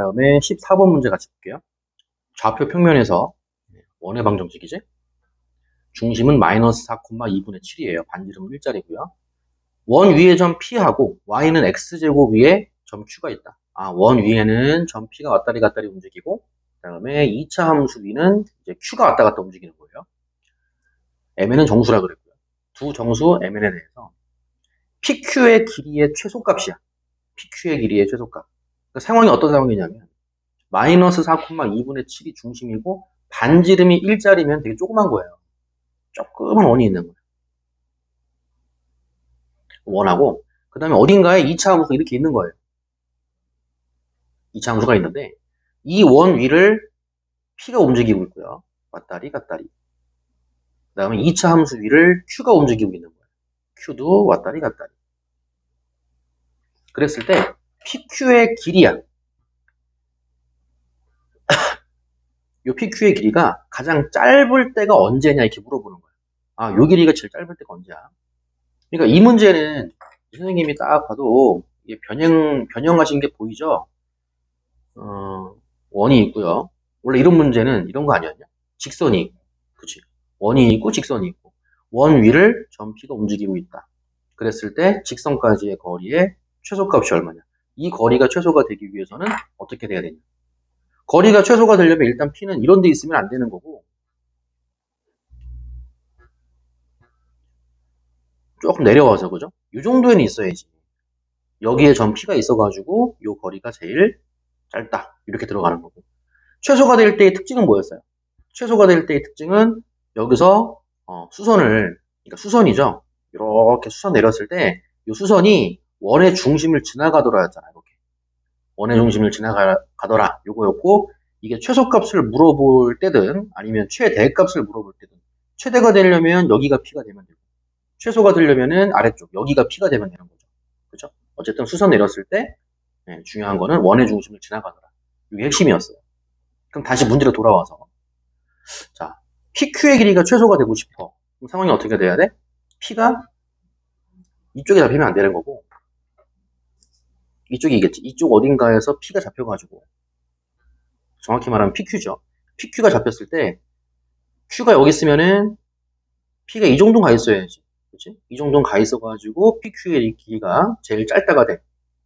다음에 14번 문제 같이 볼게요. 좌표 평면에서 원의 방정식이지? 중심은 마이너스 4,2분의 7이에요. 반지름은 일자리고요. 원 위에 점 P하고 Y는 X제곱 위에 점 Q가 있다. 원 위에는 점 P가 왔다리 갔다리 움직이고, 그 다음에 2차 함수 위는 이제 Q가 왔다 갔다 움직이는 거예요. MN은 정수라 그랬고요. 두 정수 MN에 대해서 PQ의 길이의 최소값이야. PQ의 길이의 최소값. 그러니까 상황이 어떤 상황이냐면, 마이너스 4,2분의 7이 중심이고, 반지름이 일자리면 되게 조그만 거예요. 조그만 원이 있는 거예요. 원하고, 그 다음에 어딘가에 2차 함수가 이렇게 있는 거예요. 2차 함수가 있는데, 이 원 위를 P가 움직이고 있고요. 왔다리 갔다리. 그 다음에 2차 함수 위를 Q가 움직이고 있는 거예요. Q도 왔다리 갔다리. 그랬을 때 PQ의 길이야. 이 PQ의 길이가 가장 짧을 때가 언제냐 이렇게 물어보는 거예요. 요 길이가 제일 짧을 때가 언제야? 그러니까 이 문제는 선생님이 딱 봐도 이게 변형하신 게 보이죠? 원이 있고요. 원래 이런 문제는 이런 거 아니었냐? 직선이 있고, 그치? 원이 있고 직선이 있고, 원 위를 점 P가 움직이고 있다. 그랬을 때 직선까지의 거리의 최소값이 얼마냐? 이 거리가 최소가 되기 위해서는 어떻게 돼야 되냐? 거리가 최소가 되려면 일단 P는 이런 데 있으면 안 되는 거고, 조금 내려와서, 그죠? 이 정도에는 있어야지. 여기에 점 P가 있어가지고 이 거리가 제일 짧다. 이렇게 들어가는 거고. 최소가 될 때의 특징은 뭐였어요? 최소가 될 때의 특징은 여기서 수선을, 그러니까 수선이죠. 이렇게 수선 내렸을 때 이 수선이 원의 중심을 지나가더라 였잖아요. 이렇게 원의 중심을 지나가더라 요거였고, 이게 최소값을 물어볼 때든 아니면 최대값을 물어볼 때든, 최대가 되려면 여기가 P가 되면 되고, 최소가 되려면은 아래쪽 여기가 P가 되면 되는 거죠. 그렇죠? 어쨌든 수선 내렸을 때 중요한 거는 원의 중심을 지나가더라. 이게 핵심이었어요. 그럼 다시 문제로 돌아와서, 자, PQ의 길이가 최소가 되고 싶어. 그럼 상황이 어떻게 돼야 돼? P가 이쪽에 잡히면 안 되는 거고, 이쪽이겠지. 이쪽 어딘가에서 P가 잡혀가지고, 정확히 말하면 PQ죠. PQ가 잡혔을 때, Q가 여기 있으면은 P가 이 정도 가 있어야지. 그치? 이 정도 가 있어가지고 PQ의 길이가 제일 짧다가 돼.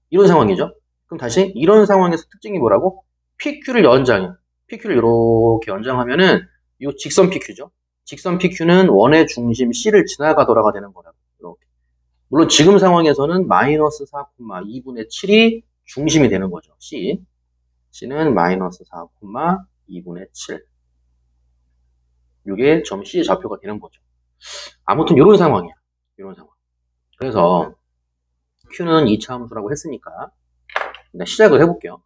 이런 상황이죠. 그럼 다시 이런 상황에서 특징이 뭐라고? PQ를 연장해. PQ를 이렇게 연장하면은 이 직선 PQ죠. 직선 PQ는 원의 중심 C를 지나가더라가 되는 거라고. 이렇게. 물론 지금 상황에서는 마이너스 4,2분의 7이 중심이 되는 거죠. C는 마이너스 4,2분의 7. 이게 점 C의 좌표가 되는 거죠. 아무튼 이런 상황이야. 이런 상황. 그래서 Q는 2차 함수라고 했으니까 일단 시작을 해볼게요.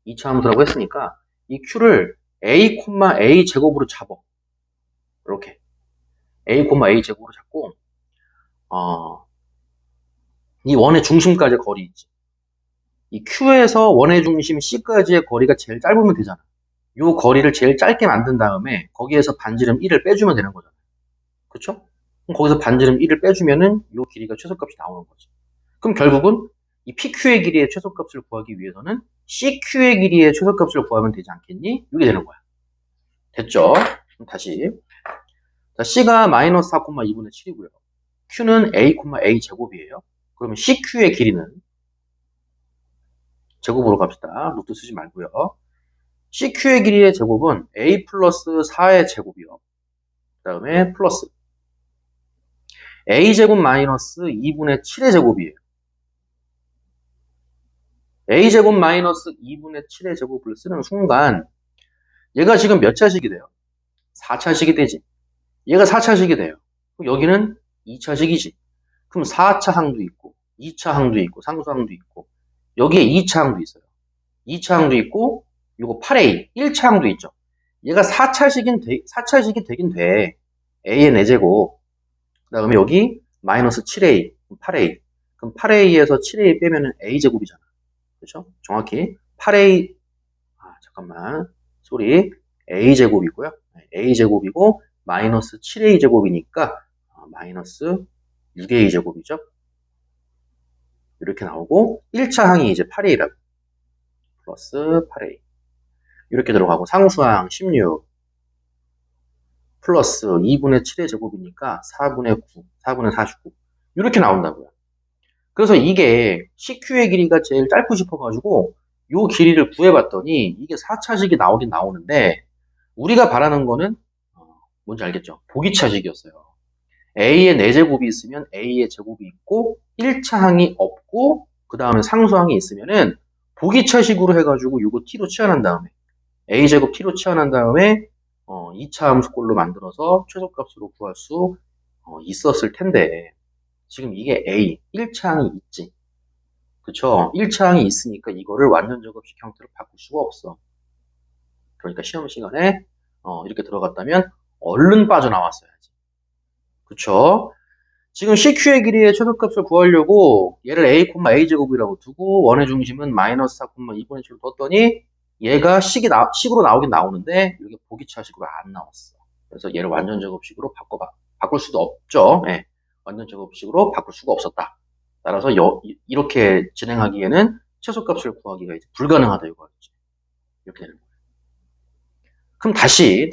2차 함수라고 했으니까 이 Q를 A, A 제곱으로 잡어. 이렇게 A, A 제곱으로 잡고 이 원의 중심까지의 거리 있지. 이 Q에서 원의 중심 C까지의 거리가 제일 짧으면 되잖아. 이 거리를 제일 짧게 만든 다음에 거기에서 반지름 1을 빼주면 되는 거잖아. 그쵸? 그럼 거기서 반지름 1을 빼주면은 이 길이가 최소값이 나오는 거지. 그럼 결국은 이 PQ의 길이의 최소값을 구하기 위해서는 CQ의 길이의 최소값을 구하면 되지 않겠니? 이게 되는 거야. 됐죠? 그럼 다시. 자, C가 마이너스 4,2분의 7이고요. Q는 A, A 제곱이에요. 그러면 CQ의 길이는 제곱으로 갑시다. 루트 쓰지 말고요. CQ의 길이의 제곱은 A 플러스 4의 제곱이요. 그 다음에 플러스 A제곱 마이너스 2분의 7의 제곱이에요. A제곱 마이너스 2분의 7의 제곱을 쓰는 순간 얘가 지금 몇 차식이 돼요? 4차식이 되지. 얘가 4차식이 돼요. 여기는 2차식이지. 그럼 4차 항도 있고 2차 항도 있고 상수항도 있고 여기에 2차 항도 있어요. 2차 항도 있고 요거 8A 1차 항도 있죠. 얘가 4차식이 되긴 돼. A의 4제곱. 그 다음에 여기 마이너스 7A 8A. 그럼 8A에서 7A 빼면은 A제곱이잖아. 그렇죠? 정확히 8A 잠깐만 소리 A제곱이고요. A제곱이고 마이너스 7A제곱이니까 마이너스 6A제곱이죠. 이렇게 나오고 1차 항이 이제 8A라고. 플러스 8a 이렇게 들어가고 상수항 16 플러스 2분의 7의 제곱이니까 4분의 9, 4분의 49 이렇게 나온다고요. 그래서 이게 CQ의 길이가 제일 짧고 싶어가지고 요 길이를 구해봤더니 이게 4차식이 나오긴 나오는데 우리가 바라는 거는 뭔지 알겠죠? 보기차식이었어요. A의 4제곱이 있으면 A의 제곱이 있고 1차항이 없고 그 다음에 상수항이 있으면은 보기차식으로 해가지고 요거 t로 치환한 다음에 A제곱 t로 치환한 다음에 2차 함수꼴로 만들어서 최소값으로 구할 수 있었을 텐데 지금 이게 A 1차항이 있지. 그쵸? 1차항이 있으니까 이거를 완전제곱식 형태로 바꿀 수가 없어. 그러니까 시험 시간에 이렇게 들어갔다면 얼른 빠져나왔어야지. 그쵸? 지금 CQ의 길이의 최소값을 구하려고 얘를 A, A제곱이라고 두고 원의 중심은 마이너스 4, 2분의 7로 뒀더니 얘가 식으로 나오긴 나오는데 이게 보기차식으로 안 나왔어. 그래서 얘를 완전제곱식으로 바꿀 수도 없죠. 네. 완전제곱식으로 바꿀 수가 없었다. 따라서 이렇게 진행하기에는 최소값을 구하기가 이제 불가능하다 이거였지. 이렇게 되는 거예요. 그럼 다시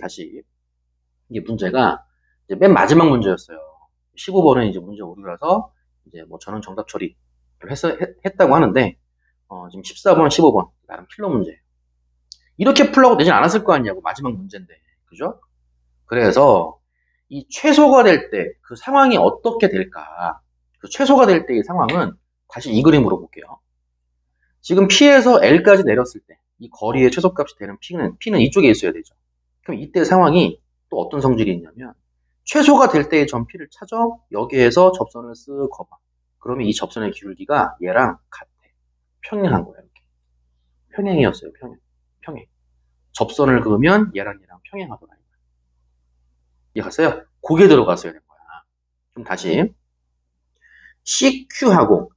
이게 문제가 이제 맨 마지막 문제였어요. 15번은 이제 문제 오류라서 이제 뭐 저는 정답 처리를 했다고 하는데 지금 14번, 15번 나름 필러 문제예요. 이렇게 풀라고 되진 않았을 거 아니냐고 마지막 문제인데 그죠? 그래서 이 최소가 될 때 그 상황이 어떻게 될까? 그 최소가 될 때의 상황은 다시 이 그림으로 볼게요. 지금 P에서 L까지 내렸을 때 이 거리의 최소값이 되는 P는 이쪽에 있어야 되죠. 그럼 이때 상황이 또 어떤 성질이 있냐면 최소가 될 때의 점 P를 찾아 여기에서 접선을 쓱 거봐. 그러면 이 접선의 기울기가 얘랑 같아. 평행한 거야. 이렇게. 평행이었어요. 평행. 접선을 그으면 얘랑 평행하더라. 이해갔어요? 그게 들어갔어야 된 거야. 그럼 다시 CQ하고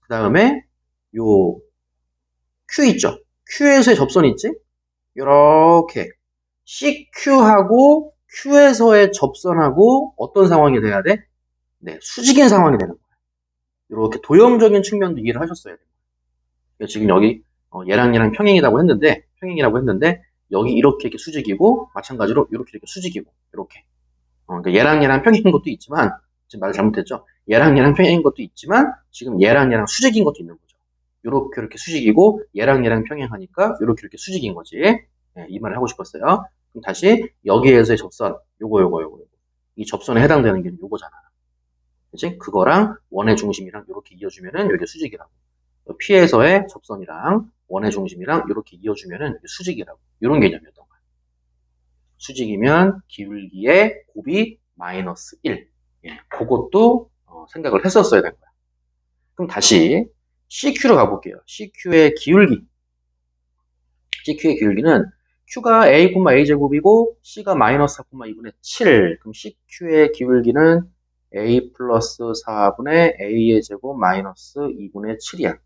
그 다음에 요 Q 있죠? Q에서의 접선이 있지? 요렇게 CQ하고 Q에서의 접선하고 어떤 상황이 돼야 돼? 네, 수직인 상황이 되는 거야. 이렇게 도형적인 측면도 이해를 하셨어야 돼요. 지금 여기 얘랑 평행이라고 했는데 여기 이렇게 수직이고 마찬가지로 이렇게 수직이고 이렇게 그러니까 얘랑 평행인 것도 있지만 지금 말 잘못했죠. 얘랑 평행인 것도 있지만 지금 얘랑 수직인 것도 있는 거죠. 이렇게 수직이고 얘랑 평행하니까 이렇게 수직인 거지. 네, 이 말을 하고 싶었어요. 그럼 다시 여기에서의 접선 요거 이 접선에 해당되는 게 요거잖아. 그치? 그거랑 원의 중심이랑 이렇게 이어주면은 여기 수직이라고. P에서의 접선이랑 원의 중심이랑 이렇게 이어주면은 수직이라고. 이런 개념이었던 거야. 수직이면 기울기의 곱이 마이너스 1. 예, 그것도 생각을 했었어야 된 거야. 그럼 다시 CQ로 가볼게요. CQ의 기울기는 Q가 A, A제곱이고 C가 마이너스 4, 2분의 7. 그럼 CQ의 기울기는 A 플러스 4분의 A의 제곱 마이너스 2분의 7이야.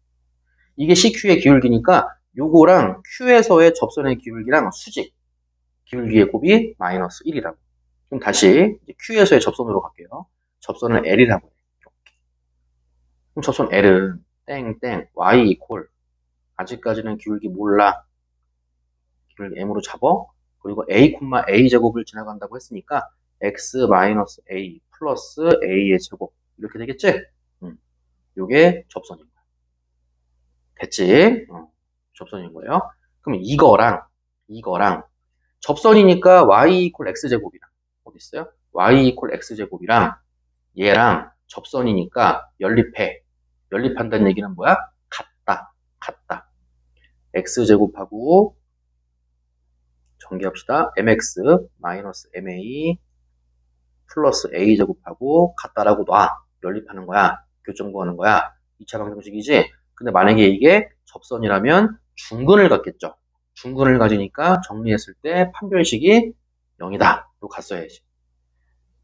이게 CQ의 기울기니까 요거랑 Q에서의 접선의 기울기랑 수직. 기울기의 곱이 마이너스 1이라고. 그럼 다시 Q에서의 접선으로 갈게요. 접선을 L이라고 해요. 이렇게. 그럼 접선 L은 땡땡 Y 이퀄 아직까지는 기울기 몰라. 기울기 M으로 잡어. 그리고 A, A 제곱을 지나간다고 했으니까 X 마이너스 A 플러스 A의 제곱 이렇게 되겠지? 요게 접선인 거야. 됐지? 접선인 거예요. 그럼 이거랑 접선이니까 y 이퀄 x제곱이랑 어디 있어요? y 이퀄 x제곱이랑 얘랑 접선이니까 연립한다는 얘기는 뭐야? 같다. x제곱하고 전개합시다. mx 마이너스 ma 플러스 a제곱하고 같다라고 놔. 연립하는 거야. 교점구하는 거야. 2차 방정식이지? 근데 만약에 이게 접선이라면 중근을 갖겠죠. 중근을 가지니까 정리했을 때 판별식이 0이다. 로 갔어야지.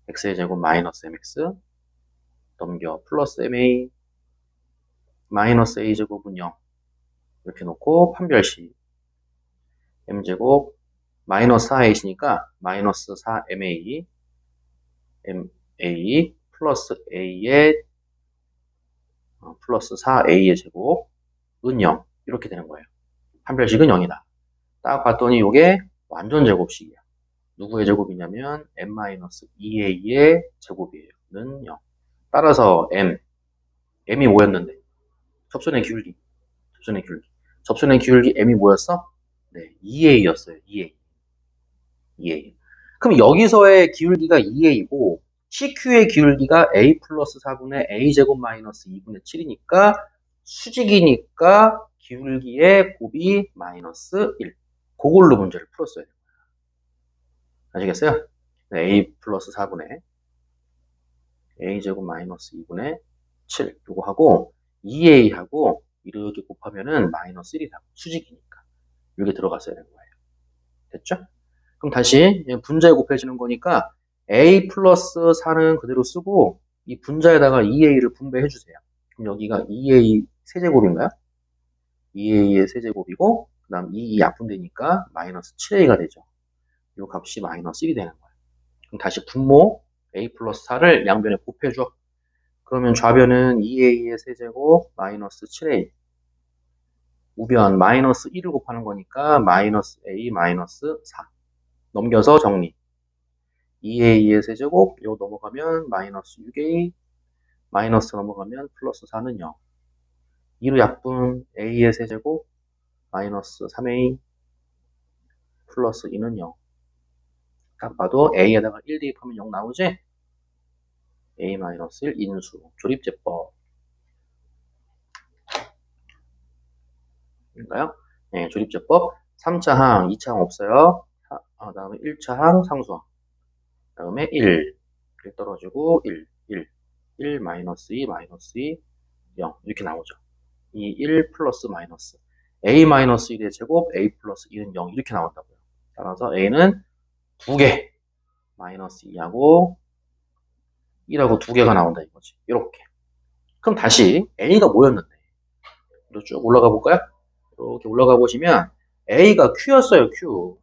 x의 제곱 마이너스 mx 넘겨 플러스 ma 마이너스 a제곱은 0 이렇게 놓고 판별식 m제곱 마이너스 4a시니까 마이너스 4ma ma 플러스 a의 플러스 4a의 제곱은 0 이렇게 되는 거예요. 판별식은 0이다. 딱 봤더니 이게 완전 제곱식이야. 누구의 제곱이냐면 n-2a의 제곱이에요. 는 0. 따라서 m이 뭐였는데? 접선의 기울기. 접선의 기울기 m이 뭐였어? 네, 2a였어요. 2a. 그럼 여기서의 기울기가 2a고 CQ의 기울기가 a 플러스 4분의 a제곱 마이너스 2분의 7이니까 수직이니까 기울기의 곱이 마이너스 1. 그걸로 문제를 풀었어야 돼요. 아시겠어요? a 플러스 4분의 a제곱 마이너스 2분의 7 요거 하고 2a하고 이렇게 곱하면은 마이너스 1이다. 수직이니까. 이게 들어갔어야 되는 거예요. 됐죠? 그럼 다시 분자에 곱해지는 거니까 a 플러스 4는 그대로 쓰고 이 분자에다가 2a를 분배해 주세요. 그럼 여기가 2a 세제곱인가요? 2a의 세제곱이고 그 다음 2 약분되니까 마이너스 7a가 되죠. 이 값이 마이너스 1이 되는 거예요. 그럼 다시 분모 a 플러스 4를 양변에 곱해줘. 그러면 좌변은 2a의 세제곱 마이너스 7a 우변 마이너스 1을 곱하는 거니까 마이너스 a 마이너스 4 넘겨서 정리 2a의 세제곱 이거 넘어가면 마이너스 6a 마이너스 넘어가면 플러스 4는 0 2로 약분 a의 세제곱 마이너스 3a 플러스 2는 0 딱 봐도 a에다가 1 대입하면 0 나오지? a-1 인수 조립제법 인가요? 네, 조립제법 3차 항, 2차 항 없어요. 다음에 1차 항 상수항 다음에 1 떨어지고 1 마이너스 2 마이너스 2 0 이렇게 나오죠. 이 1 플러스 마이너스 a 마이너스 1의 제곱 a 플러스 2는 0 이렇게 나온다고요. 따라서 a는 2개 마이너스 2하고 1하고 2개가 나온다 이거지. 이렇게. 그럼 다시 a가 뭐였는데? 이렇게 쭉 올라가 볼까요? 이렇게 올라가 보시면 a가 q였어요. q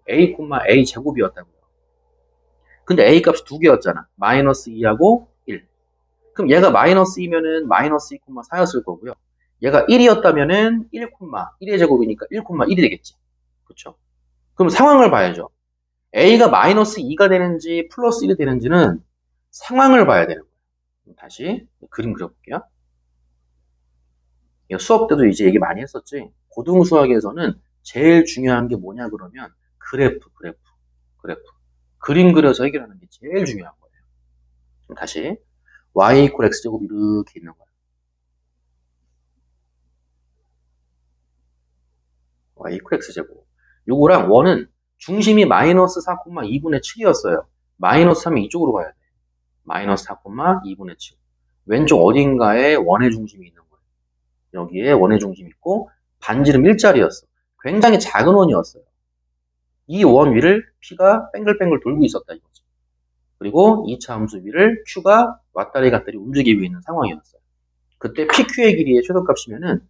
a, a 제곱이었다고요. 근데 a 값이 2개였잖아. 마이너스 2하고 1. 그럼 얘가 마이너스 2면은 마이너스 2, 4였을 거고요. 얘가 1이었다면은 1, 1의 제곱이니까 1, 1이 되겠지. 그쵸? 그럼 상황을 봐야죠. a가 마이너스 2가 되는지 플러스 1이 되는지는 상황을 봐야 되는 거예요. 다시 그림 그려볼게요. 수업 때도 이제 얘기 많이 했었지. 고등수학에서는 제일 중요한 게 뭐냐 그러면 그래프. 그림 그려서 해결하는 게 제일 중요한 거예요. 그럼 다시 y 이퀄 x제곱 이렇게 있는 거예요. y 이퀄 x제곱. 요거랑 원은 중심이 마이너스 4,2분의 7이었어요. 마이너스 3이 이쪽으로 가야 돼. 마이너스 4,2분의 7. 왼쪽 어딘가에 원의 중심이 있는 거예요. 여기에 원의 중심이 있고 반지름 1짜리였어. 굉장히 작은 원이었어요. 이 원 위를 P가 뱅글뱅글 돌고 있었다 이거지. 그리고 2차 함수 위를 Q가 왔다리 갔다리 움직이고 있는 상황이었어요. 그때 PQ의 길이의 최소값이면은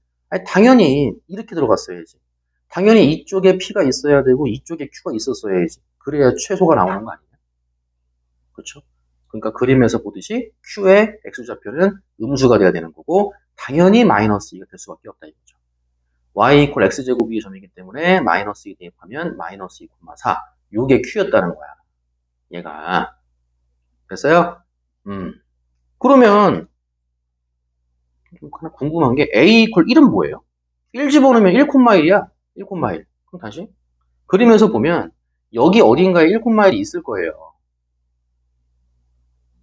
당연히 이렇게 들어갔어야지. 당연히 이쪽에 P가 있어야 되고 이쪽에 Q가 있었어야지. 그래야 최소가 나오는 거 아니냐? 그렇죠? 그러니까 그림에서 보듯이 Q의 X좌표는 음수가 돼야 되는 거고 당연히 마이너스 2가 될 수밖에 없다 이거죠. y 이퀄 x제곱이 점이기 때문에 마이너스 2 대입하면 마이너스 2,4 요게 Q였다는 거야. 얘가. 됐어요? 그러면 하나 궁금한 게 a 이퀄 1은 뭐예요? 1 집어넣으면 1,1이야. 1,1. 그럼 다시 그림에서 보면 여기 어딘가에 1,1이 있을 거예요.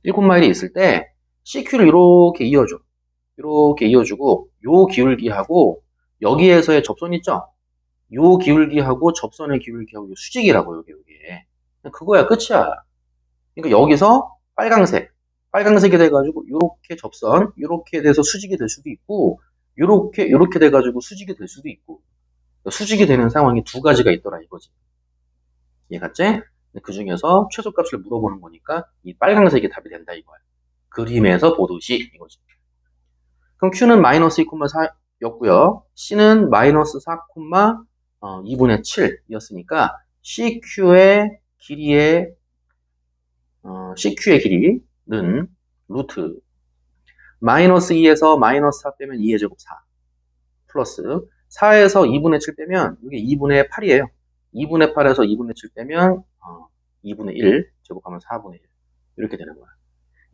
1,1이 있을 때 CQ를 이렇게 이어줘. 이렇게 이어주고 요 기울기하고 여기에서의 접선 있죠? 요 기울기하고 접선의 기울기하고 요 수직이라고 요게. 그거야 끝이야. 그러니까 여기서 빨강색이 돼가지고 요렇게 접선, 요렇게 돼서 수직이 될 수도 있고 요렇게 돼가지고 수직이 될 수도 있고 수직이 되는 상황이 두 가지가 있더라 이거지. 이해갔지? 그 중에서 최소값을 물어보는 거니까 이 빨강색이 답이 된다 이거야. 그림에서 보듯이 이거지. 그럼 Q는 마이너스 2,4였고요. C는 마이너스 4,2분의 7이었으니까 CQ의 길이는 루트 마이너스 2에서 마이너스 4 빼면 2의 제곱 4 플러스 4에서 2분의 7 빼면 이게 2분의 8이에요. 2분의 8에서 2분의 7 빼면 2분의 1 제곱하면 4분의 1 이렇게 되는 거야.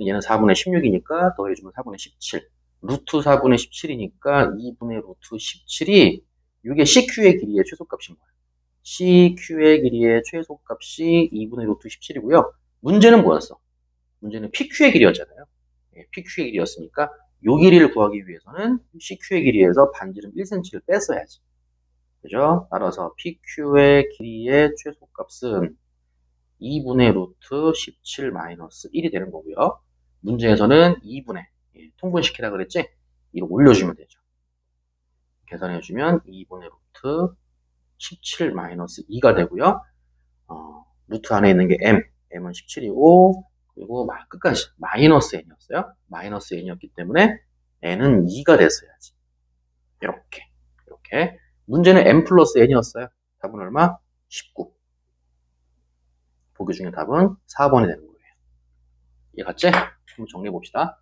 얘는 4분의 16이니까 더해주면 4분의 17 루트 4분의 17이니까 2분의 루트 17이 이게 CQ의 길이의 최소값인 거야. CQ의 길이의 최소값이 2분의 루트 17이고요. 문제는 뭐였어? 문제는 PQ의 길이였잖아요. PQ의 길이였으니까 요 길이를 구하기 위해서는 CQ의 길이에서 반지름 1cm를 뺐어야지. 그죠? 따라서 PQ의 길이의 최소값은 2분의 루트 17 마이너스 1이 되는 거고요. 문제에서는 2분의 통분시키라 그랬지? 이거 올려주면 되죠. 계산해주면 2분의 루트 17 마이너스 2가 되고요. 루트 안에 있는 게 m은 17이고 그리고 끝까지 마이너스 n이었어요. 마이너스 n이었기 때문에 n은 2가 됐어야지. 이렇게 문제는 m 플러스 n이었어요. 답은 얼마? 19. 보기 중에 답은 4번이 되는 거예요. 이해갔지? 한번 정리해 봅시다.